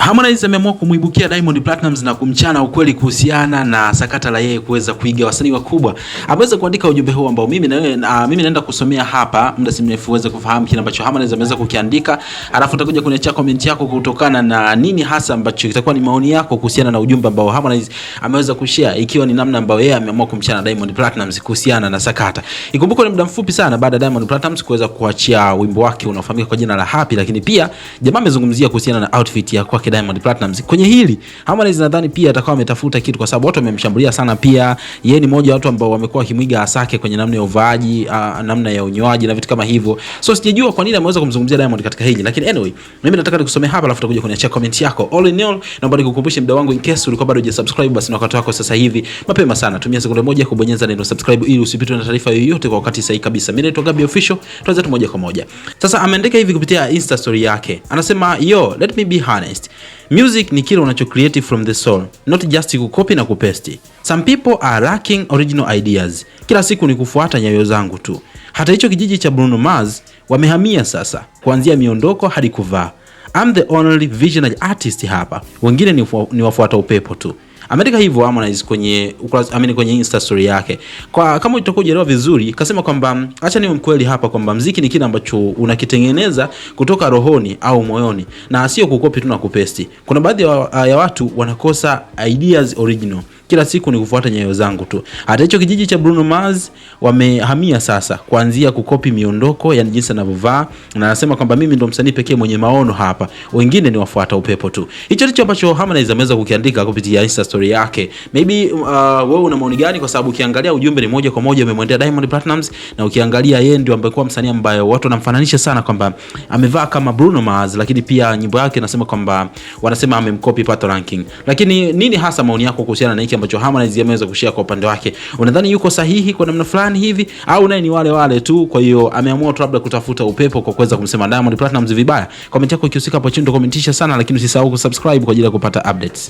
Harmonize ameamua kumuibukia Diamond Platnumz na kumchana ukweli kuhusiana na sakata la yeye kuweza kuiga wasanii wakubwa. Ameweza kuandika ujumbe huu ambao mimi naenda kusomea hapa muda si mrefu uweze kufahamu kile ambacho Harmonize ameweza kukiandika, alafu utakuja kuniachia comment yako kutokana na nini hasa ambacho kitakuwa ni maoni yako kuhusiana na ujumbe ambao Harmonize ameweza kushare, ikiwa ni namna ambayo yeye ameamua kumchana Diamond Platnumz kuhusiana na sakata. Ikumbuke ni muda mfupi sana baada ya Diamond Platnumz kuweza kuachia wimbo wake unaofahamika kwa jina la Happy, lakini pia jamaa amezungumzia kuhusiana na outfit ya kwake Diamond Platnumz. Kwenye hili Harmonize nadhani pia atakuwa ametafuta kitu, kwa sababu watu wamemshambulia sana. Pia yeye ni mmoja wa watu ambao wamekuwa kimwiga Asake kwenye namna ya uvaaji, namna ya unywaji na vitu kama hivyo. So sijajua kwa nini ameweza kumzungumzia Diamond katika hili, lakini anyway, mimi nataka nikusomee hapa alafu utakuja kuniachia comment yako. All in all, naomba nikukumbushe mda wangu, in case ulikuwa bado hujasubscribe, basi na wakati wako sasa hivi mapema sana, tumia sekunde moja kubonyeza neno subscribe ili usipitwe na taarifa yoyote kwa wakati sahihi kabisa. Mimi naitwa Gabby Official, tuanze tu moja kwa moja. Sasa ameandika hivi kupitia Insta story yake. Anasema, "Yo, let me be honest. Music ni kile unacho create from the soul, not just kucopy na kupesti. Some people are lacking original ideas. Kila siku ni kufuata nyayo zangu tu. Hata hicho kijiji cha Bruno Mars wamehamia sasa, kuanzia miondoko hadi kuvaa. I'm the only visionary artist hapa. Wengine ni wafuata upepo tu." Ameandika hivyo Harmonize kwenye Insta story yake. Kwa kama utakuwa unaelewa vizuri, kasema kwamba acha niwe mkweli hapa kwamba muziki ni kile ambacho unakitengeneza kutoka rohoni au moyoni na sio kukopi tu na kupesti. Kuna baadhi ya watu wanakosa ideas original. Kila siku ni kufuata nyayo zangu tu. Hata hicho kijiji cha Bruno Mars wamehamia sasa, kuanzia kukopi miondoko, yani jinsi anavyovaa, na anasema kwamba mimi ndo msanii pekee mwenye maono hapa, wengine ni wafuata upepo tu. Hicho ndicho ambacho Harmonize ameweza kukiandika kupitia Insta story yake. Maybe wewe una maoni gani? Kwa sababu ukiangalia ujumbe ni moja kwa moja umemwendea Diamond Platnumz, na ukiangalia yeye ndio ambaye kwa msanii ambaye watu wanamfananisha sana kwamba amevaa kama Bruno Mars, lakini pia nyimbo yake inasema kwamba wanasema amemcopy Pato Ranking. Lakini nini hasa maoni yako kuhusiana na hiki ambacho Harmonize ameweza kushare kwa upande wake? Unadhani yuko sahihi kwa namna fulani hivi, au naye ni wale tu, kwa hiyo ameamua tu labda kutafuta upepo kwa kuweza kumsema Diamond Platnumz vibaya? Comment yako ikihusika hapo chini, commentisha sana, lakini usisahau kusubscribe kwa ajili ya kupata updates.